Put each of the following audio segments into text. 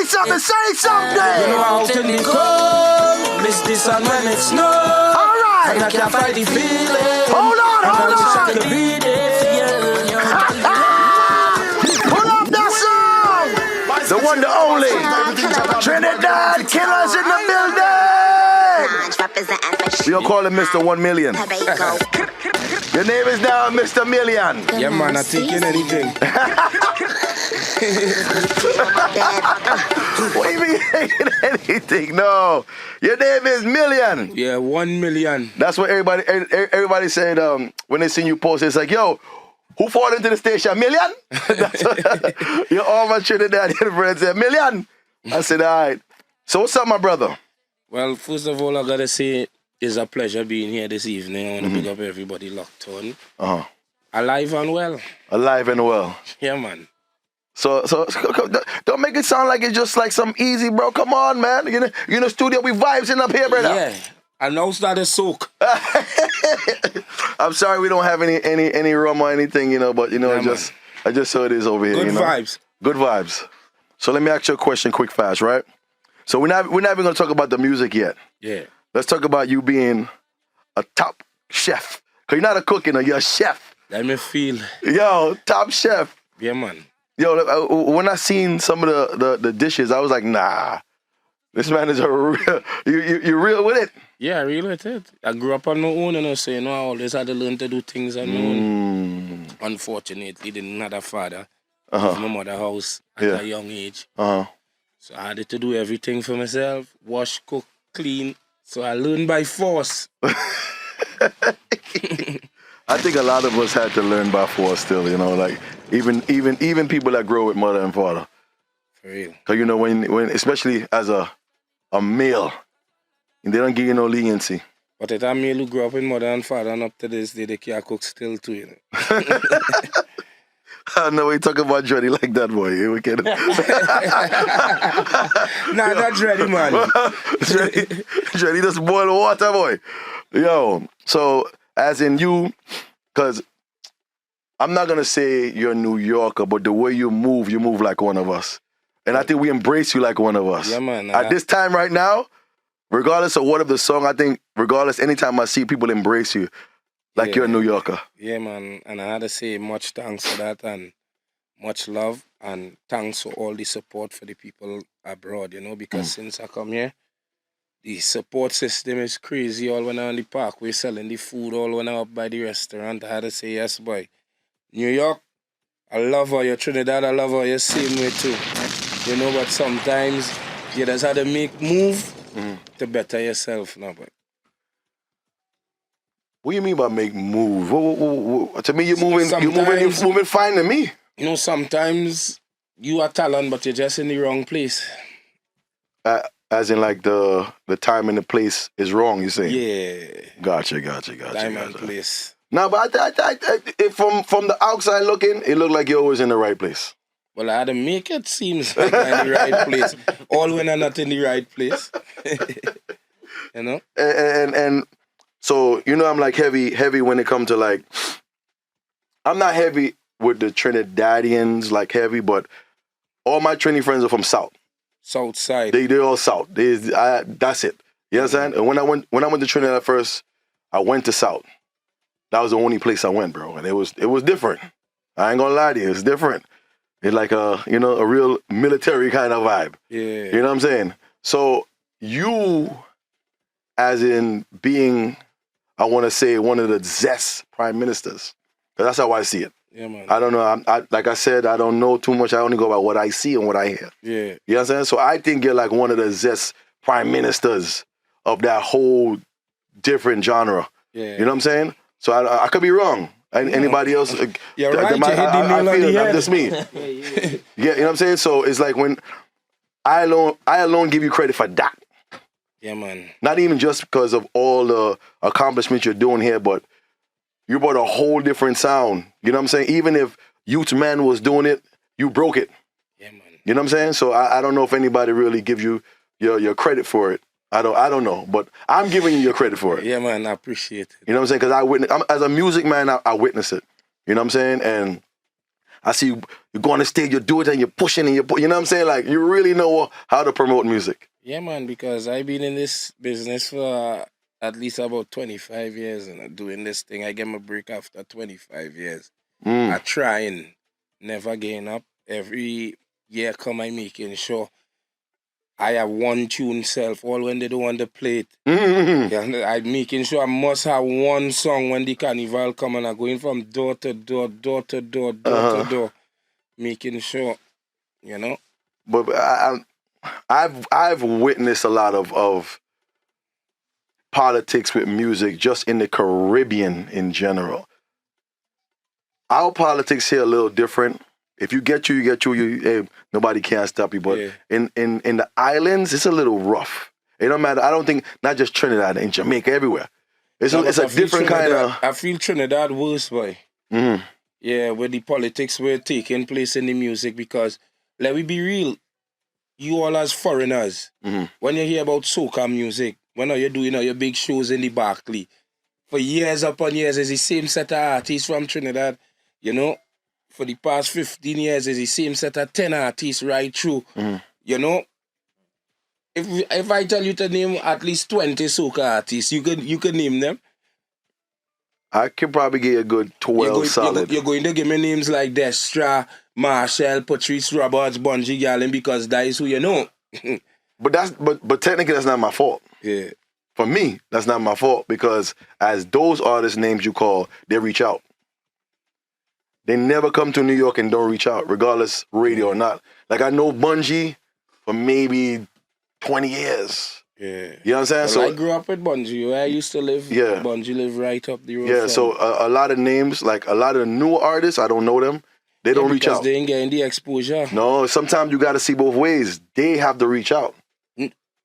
something, say something. You know how to the cold, miss this and when it snow. All right. And I can't fight the feeling. Hold on, and hold I wish I on. could be there for you. Pull up that song. The one, the only. Trinidad Killers in the building. We don't call him Mr. 1 Million. Your name is now Mr. Million. Yeah, man, I take in anything. What do you mean taking anything? No. Your name is Million. Yeah, 1 million. That's what everybody said when they seen you post. It's like, yo, who fall into the station? Million? That's what, you all my Trinidadian friends said, Million. I said, all right. So what's up, my brother? Well, first of all, I gotta say it's a pleasure being here this evening. I want to pick up everybody locked on. Alive and well. Alive and well. Yeah, man. So don't make it sound like it's just like some easy, bro. Come on, man. You in the studio, we vibes in up here, brother. Yeah. I know that is soak. I'm sorry we don't have any rum or anything, but Yeah, I just saw it is over here. Good vibes. Good vibes. So let me ask you a question quick fast, right? So we're not even gonna talk about the music yet. Yeah. Let's talk about you being a top chef. Cause you're not a cook, you're a chef. Let me feel. Yo, top chef. Yeah, man. Yo, when I seen some of the dishes, I was like, nah, this man is a real, you real with it? Yeah, real with it. I grew up on my own, so I always had to learn to do things on my own. Unfortunately, didn't have a father. My mother's house at a young age. So I had to do everything for myself. Wash, cook, clean. So I learned by force. I think a lot of us had to learn by force still, like even people that grow with mother and father. For real. Cause when especially as a male, they don't give you no leniency. But it's a male who grew up with mother and father, and up to this day they can't cook still too, I know we talk about Djnorie like that, boy. We can. Nah, not Djnorie, man. Djnorie just boil water, boy. Yo, so as in you, because I'm not going to say you're a New Yorker, but the way you move like one of us. And I think we embrace you like one of us. Yeah, man. At this time right now, regardless of what of the song, I think regardless, anytime I see people embrace you, like you're a New Yorker. Yeah, man. And I had to say much thanks for that and much love and thanks for all the support for the people abroad, because since I come here, the support system is crazy. All when I'm on the park, we're selling the food. All when I'm up by the restaurant, I had to say, yes, boy. New York, I love how you're Trinidad. I love how you're same way too. But sometimes you just have to make move to better yourself now, but. What do you mean by make move? To me, you're moving fine to me. Sometimes you are talent, but you're just in the wrong place. As in, like the time and the place is wrong. You saying? Yeah. Gotcha. Time and place. No, but I from the outside looking, it looked like you're always in the right place. Well, I had to make it seem like I'm in the right place. All when I'm not in the right place. And so, I'm like heavy when it comes to like, I'm not heavy with the Trinidadians, like heavy, but all my Trini friends are from South. South side. They're all South. That's it. You understand? And when I went to Trinidad at first, I went to South. That was the only place I went, bro. And it was different. I ain't gonna lie to you, it's different. It's like a real military kind of vibe. Yeah. You know what I'm saying? So you, as in being, I want to say, one of the Zest prime ministers. Because that's how I see it. Yeah, man. I don't know. Like I said, I don't know too much. I only go by what I see and what I hear. Yeah. You know what I'm saying? So I think you're like one of the Zest prime ministers of that whole different genre. Yeah. You know what I'm saying? So I could be wrong. Anybody else? You're right. You hit the nail on the head. That's me. Yeah, you know what I'm saying? So it's like when I alone give you credit for that. Yeah, man. Not even just because of all the accomplishments you're doing here, but you brought a whole different sound. You know what I'm saying? Even if Youth Man was doing it, you broke it. Yeah, man. You know what I'm saying? So I don't know if anybody really gives you your credit for it. I don't know, but I'm giving you your credit for it. Yeah, man, I appreciate it. You know what I'm saying? Because as a music man, I witness it. You know what I'm saying? And I see you go on the stage, you do it, and you're pushing and you know what I'm saying? Like, you really know how to promote music. Yeah, man, because I've been in this business for at least about 25 years and doing this thing. I get my break after 25 years. I try and never gain up. Every year come I making sure I have one tune self, all when they don't want to play it. Yeah, I'm making sure I must have one song when the carnival come and I'm going from door to door, door to door, door to door, making sure, you know. But I've witnessed a lot of politics with music just in the Caribbean in general. Our politics here a little different. If you get you get you. Hey, nobody can stop you. But in the islands, it's a little rough. It don't matter. I don't think not just Trinidad, in Jamaica, everywhere. It's a different kind of. I feel Trinidad worse, boy. Yeah, where the politics were taking place in the music, because let me be real, you all as foreigners, when you hear about soca music, when you're doing your big shows in the Barclay, for years upon years, it's the same set of artists from Trinidad, you know. For the past 15 years, it's the same set of 10 artists right through, you know. If I tell you to name at least 20 soca artists, you could name them. I could probably get a good 12 solid. You're going to give me names like Destra, Marshall, Patrice Roberts, Bungie Garland, because that is who you know. But technically that's not my fault. Yeah. For me, that's not my fault, because as those artists' names you call, they reach out. They never come to New York and don't reach out, regardless radio or not. Like, I know Bungie for maybe 20 years. Yeah. You know what I'm saying? Well, I grew up with Bungie. Where I used to live, Bungie lived right up the road. Yeah, so a lot of names, like a lot of the new artists, I don't know them. They don't reach out. Because they ain't getting the exposure. No, sometimes you got to see both ways. They have to reach out.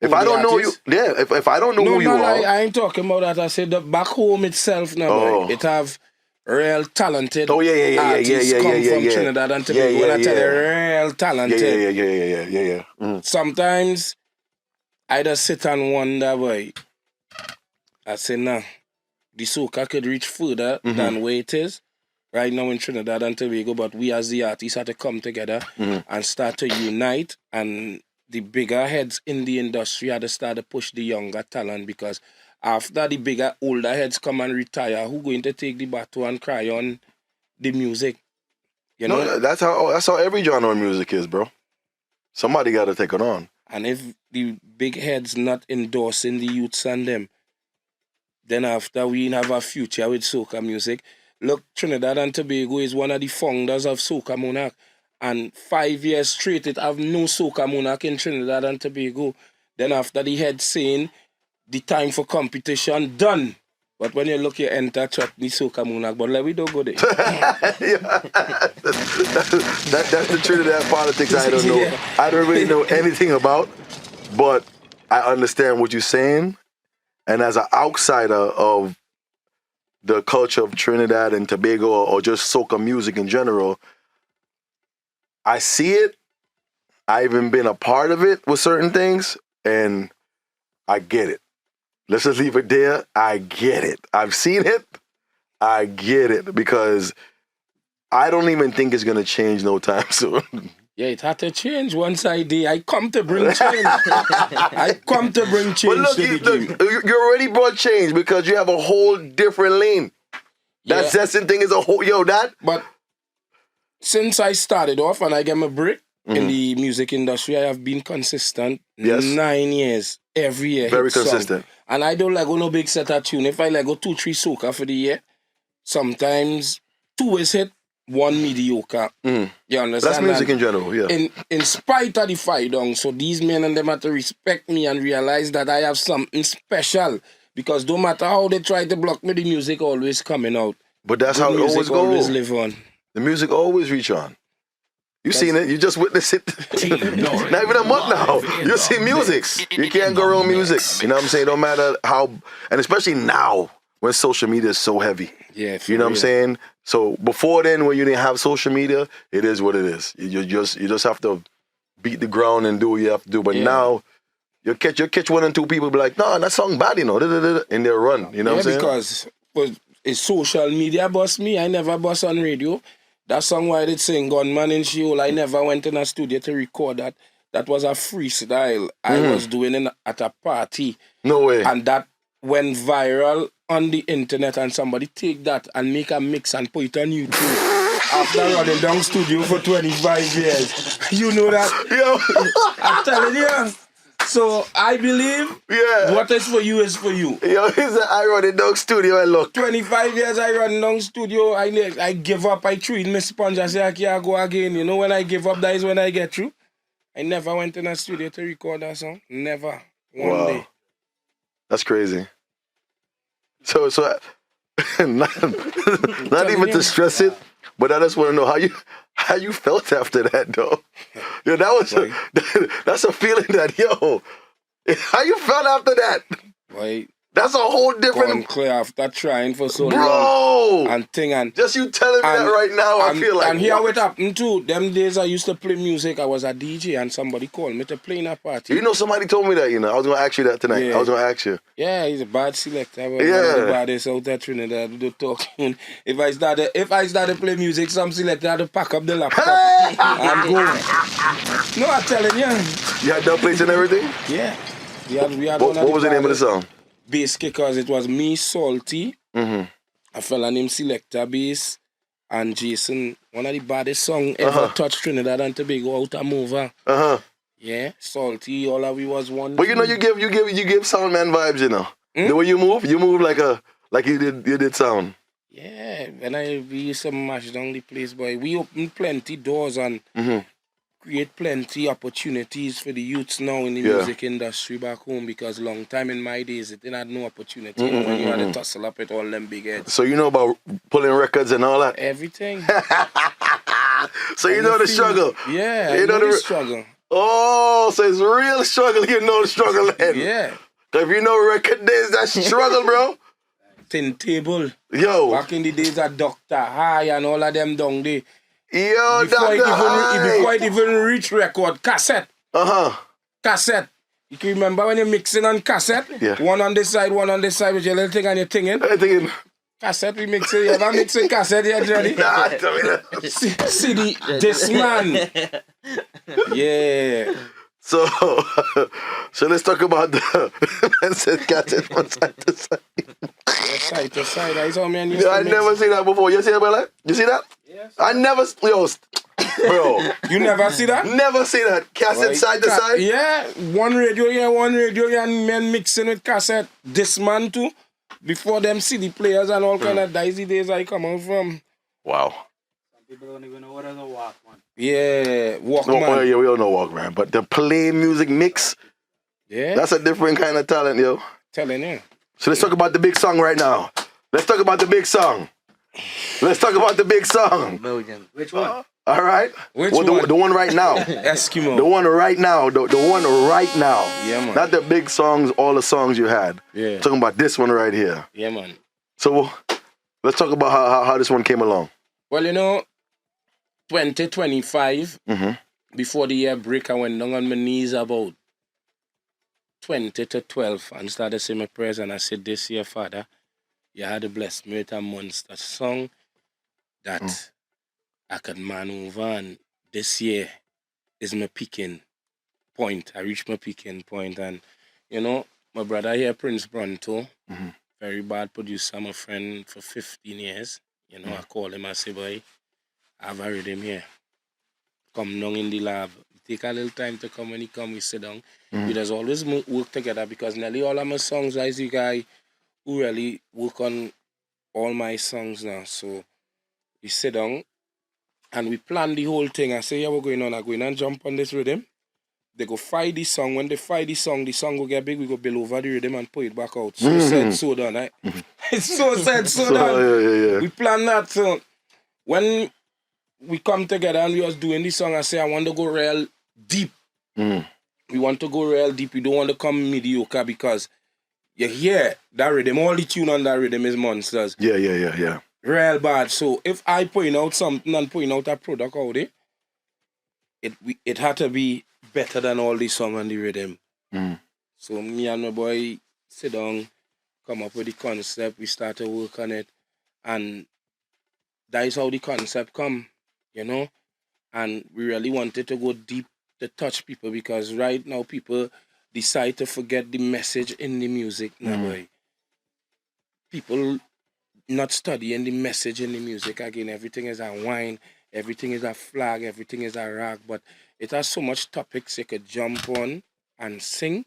If I don't know you, if I don't know who you are. I ain't talking about that. I said the back home itself now, boy. It have real talented artists come from Trinidad and Tobago. When I tell you real talented. Yeah. Sometimes I just sit and wonder, boy. I say, nah, the soca could reach further than where it is right now in Trinidad and Tobago, but we as the artists have to come together and start to unite, and the bigger heads in the industry had to start to push the younger talent, because after the bigger, older heads come and retire, who going to take the baton and cry on the music? You know? No, that's how every genre of music is, bro. Somebody got to take it on. And if the big heads not endorsing the youths and them, then after we have a future with soca music. Look, Trinidad and Tobago is one of the founders of Soca Monarch. And 5 years straight, it have no soca monarch in Trinidad and Tobago. Then after the head saying, the time for competition done. But when you look, you enter Chutney soca monarch. But let we don't go there. That's the Trinidad politics I don't know. I don't really know anything about, but I understand what you're saying. And as an outsider of the culture of Trinidad and Tobago, or just soca music in general, I see it. I've even been a part of it with certain things, and I get it. Let's just leave it there. I get it. I've seen it. I get it, because I don't even think it's going to change no time soon. Yeah, it had to change once I come to bring change. I come to bring change. But look, you already brought change, because you have a whole different lane. That Zestin thing is a whole, But since I started off and I get my break in the music industry, I have been consistent. 9 years, every year. Very consistent. Song. And I don't go no big set of tune. If I go 2-3 soca for the year, sometimes 2 is hit, 1 mediocre. You understand? That's music in general, yeah. In spite of the fight down, so these men and them have to respect me and realize that I have something special. Because no matter how they try to block me, the music always coming out. But that's how it always goes. Always live on. The music always reach on. You've seen it. You just witnessed it. Not even a month now. You see music. You can't go wrong music. You know what I'm saying? No matter how, and especially now when social media is so heavy. Yeah. You know what I'm saying? So before then, when you didn't have social media, it is what it is. You just have to beat the ground and do what you have to do. But now, you catch 1 or 2 people be like, no, that song bad, you know, and they'll run. You know what I'm saying? Because it's social media bust me. I never bust on radio. That song where I did sing Gunman in Sheol, I never went in a studio to record that. That was a freestyle I was doing at a party. No way. And that went viral on the internet, and somebody take that and make a mix and put it on YouTube. After running down studio for 25 years. You know that? Yo. I'm telling you. So I believe what is for you is for you. Yo, he said, I run it down studio and look. 25 years I run down studio. I give up. I treat my sponge. I say I can't go again. You know, when I give up, that is when I get through. I never went in a studio to record that song. Never. One day. That's crazy. So not even to stress it, but I just want to know how you felt after that, though. Yo, that was that's a feeling that, yo, how you felt after that? Right. That's a whole different... Gone clear after trying for so long. Bro! And thing and... Just you telling me that right now, I feel like... And here what happened too. Them days I used to play music, I was a DJ and somebody called me to play in a party. You know, somebody told me that, you know. I was going to ask you that tonight. Yeah. I was going to ask you. Yeah, he's a bad selector. One of the baddest out of Trinidad. Do talking. If I started playing music, some selector had to pack up the laptop and go. No, I'm telling you. You had dub plates and everything? Yeah. We had what was the name of the song? Bass Kickers. It was me, Salty, a fella named Selector Bass, and Jason. One of the baddest songs ever touched Trinidad and Tobago out of mover. Yeah, Salty. All of we was one. But you know, you give Soundman vibes. You know, the way you move like you did Sound. Yeah, we used to mash down the place, boy. We opened plenty doors and create plenty opportunities for the youths now in the music industry back home, because long time in my days it didn't have no opportunity when you had to tussle up with all them big heads. So you know about pulling records and all that? Everything. So you know the struggle. Yeah, you know the struggle. Oh, so it's real struggle. You know the struggle then. Yeah. If you know record days, that's struggle, bro. Tin table. Yo. Back in the days of Dr. High and all of them down there. Yo, before it even reach record, cassette. Cassette. You can remember when you're mixing on cassette? Yeah. One on this side with your little thing and your thing in? Cassette, we mix it. You ever mix a cassette here, Djnorie? Nah, CD, this man. Yeah. So let's talk about the man said cassette from side to side. Side to side. I never seen that before. You see that, brother? You see that? Yes. I never, bro. You never see that? Never see that. Cassette side to side? Yeah. One radio here, and men mixing with cassette. This man too. Before them CD players and all kind of dicey days I come out from. Wow. Some people don't even know what is a Walkman. Yeah, Walkman. No, yeah, we all know Walkman, but the play music mix, that's a different kind of talent, yo. Telling you. So let's talk about the big song right now. Let's talk about the big song. Let's talk about the big song. Which one? All right. Which one? The one right now. Eskimo. The one right now. The one right now. Yeah, man. Not the big songs, all the songs you had. Yeah. Talking about this one right here. Yeah, man. So let's talk about how this one came along. Well, you know, 2025, before the year break, I went down on my knees about 20 to 12 and started saying my prayers, and I said, this year, Father, you had to bless me with a monster song that I could maneuver, and this year is my peaking point. I reached my peaking point, and, you know, my brother here, Prince Bronto, very bad producer, my friend for 15 years. You know, I call him, I say, boy, I've heard him here. Come down in the lab. Take a little time to come. When he come, we sit down. We just always work together, because nearly all of my songs, I is the guy who really work on all my songs now. So we sit down and we plan the whole thing. I say, yeah, we're going on. I'm going and jump on this rhythm. They go fight the song. When they fight the song will get big. We go build over the rhythm and put it back out. So said, so done, right? It's so said, so done. Yeah. We plan that. So when we come together and we was doing this song, I say, I want to go real deep. We want to go real deep. We don't want to come mediocre, because you hear that rhythm, all the tune on that rhythm is monsters. Yeah. Real bad. So if I point out something and point out a product out there, it had to be better than all the song on the rhythm. So me and my boy sit down, come up with the concept, we start to work on it, and that is how the concept come. you know, and we really wanted to go deep to touch people because right now people decide to forget the message in the music now, boy. People not studying the message in the music again. Everything is a whine, everything is a flag, everything is a rag, but it has so much topics you could jump on and sing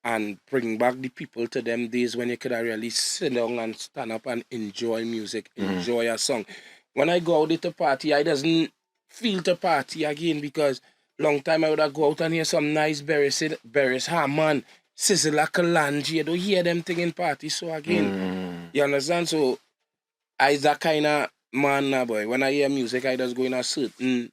and bring back the people to them days when you could really sit down and stand up and enjoy music, enjoy a song. When I go out at a party, I doesn't feel to party again because long time I would have go out and hear some nice berries, Hammond, Sizzle, Kalanji. You don't hear them thing in party so again. You understand? So I that kind of man now, boy. When I hear music, I just go in a certain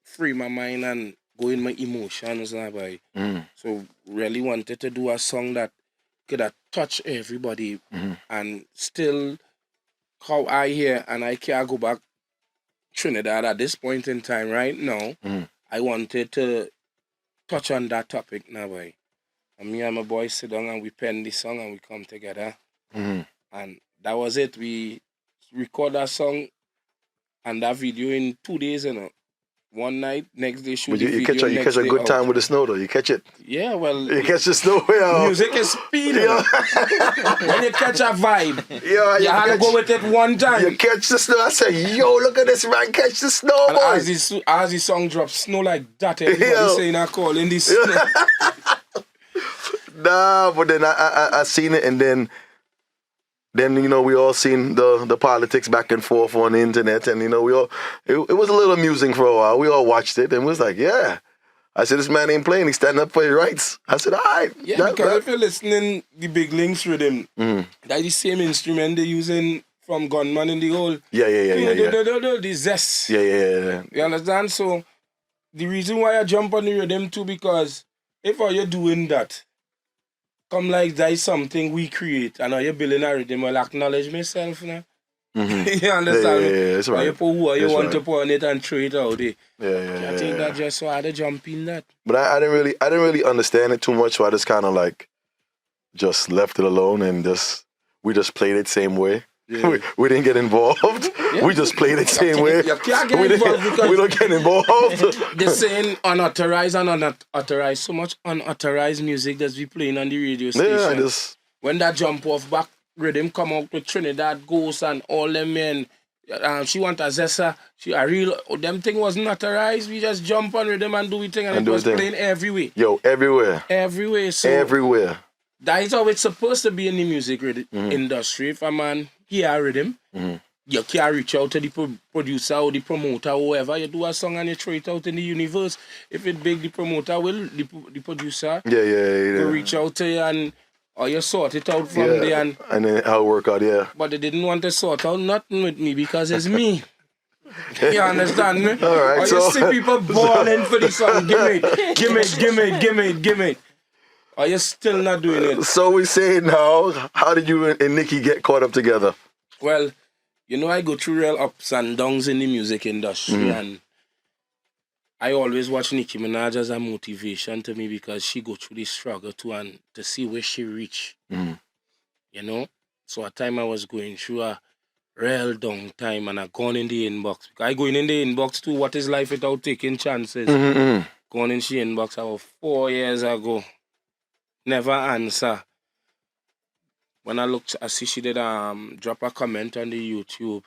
free my mind and go in my emotions now, boy. So really wanted to do a song that could have touched everybody and still how I hear and I can't go back Trinidad at this point in time right now. I wanted to touch on that topic now, boy. And me and my boys sit down and we pen the song and we come together. And that was it. We record that song and that video in 2 days, you know. One night, next day shoot But the you video. catch a good time with the snow though. You catch it. Yeah, well, You catch the snow. Yo. music is speed. You know? When you catch a vibe, Yo, you have to go with it one time. You catch the snow. I say, yo, look at this man, catch the snow, And boy. as the song drops, snow like that, everybody saying I call in this snow. Nah, but then I seen it, and then you know we all seen the politics back and forth on the internet, and you know it was a little amusing for a while. We all watched it and was like, yeah. I said, this man ain't playing. He's standing up for his rights. I said, all right. Yeah, because if you're listening the big links rhythm, that's the same instrument they're using from Gunman in the old. Yeah. The zest. Yeah. You understand? So the reason why I jump on the rhythm too, because if all you're doing that, come like that is something we create, and all you're building a rhythm, I'll acknowledge myself now. You understand? Yeah, that's right. You put who you That's want right. to put on it and throw it out there. Yeah. I think that just so I had to jump in that. But I didn't really understand it too much, so I just kind of like just left it alone and we just played it same way. Yeah. We didn't get involved. Yeah. We just played it same way. You can't get involved because we don't get involved. they're saying unauthorized and unauthorized. So much unauthorized music that's be playing on the radio station. Yeah, When that jump off back rhythm come out with Trinidad Ghost and all them men. She want a Zessa. Them thing wasn't authorized. We just jump on rhythm and do it thing, and it was playing everywhere. Yo, everywhere. Everywhere. So everywhere. that is how it's supposed to be in the music industry. If a man hear rhythm, you can't reach out to the producer or the promoter or whoever. You do a song and you throw it out in the universe. If it big, the promoter will, the producer will reach out to you and or you sort it out from there. And then how it work out, yeah. But they didn't want to sort out nothing with me because it's me. You understand me? All right, or you see people bawling for the song. Give me. Or you still not doing it? So we say now, how did you and Nikki get caught up together? Well, you know, I go through real ups and downs in the music industry, and I always watch Nicki Minaj as a motivation to me because she go through this struggle too and to see where she reach. You know? So at time I was going through a real down time and I gone in the inbox. I go in the inbox too, what is life without taking chances? Gone in the inbox about 4 years ago. Never answer. When I looked, I see she did drop a comment on the YouTube.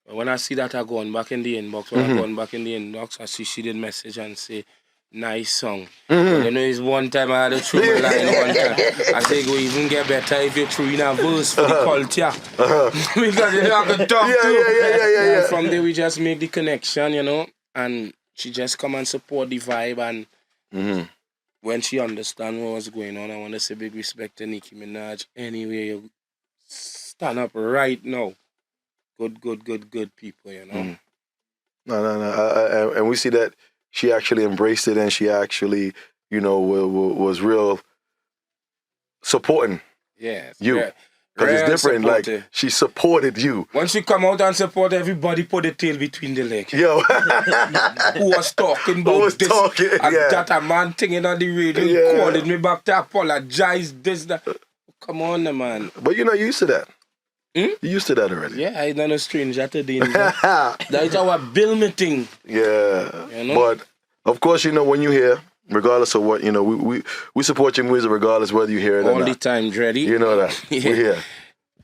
When I see that, I gone back in the inbox. When I gone back in the inbox, I see she did message and say, nice song. You know, it's one time I had a true line one time. I say, go even get better if you threw in a verse for the culture. Because you know I can talk too. Yeah. From there, we just make the connection, you know, and she just come and support the vibe. And when she understand what was going on, I want to say big respect to Nicki Minaj. Anyway, you stand up right now. Good people, you know. No. And we see that she actually embraced it and she actually, you know, was real supporting you. Because it's different, supportive. like, she supported you. Once you come out and support, everybody put the tail between the legs. Yo. Who was talking about this? That a man thinking on the radio, calling me back to apologize, this, that. Come on, man. But you're not used to that. You used to that already. Yeah, I not a stranger to danger. That is our bill meeting. Yeah. You know? But of course, you know, when you're here, regardless of what, you know, we support your music regardless whether you're here or All not. the time, Dreddy. You know that. Yeah. We're here.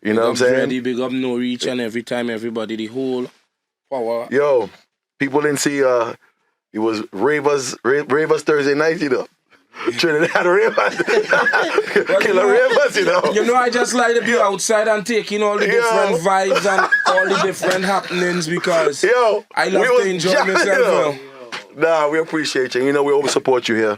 You know what I'm saying? Dreddy, big up Djnorie each and every time, everybody, the whole power. Yo, people didn't see it was Ravers Thursday night, you know. Trinidad Ravers. Killa Ravers, you know. You know, I just like to be outside and taking all the different vibes and all the different happenings because I love to enjoy myself. Nah, we appreciate you. You know, we always support you here.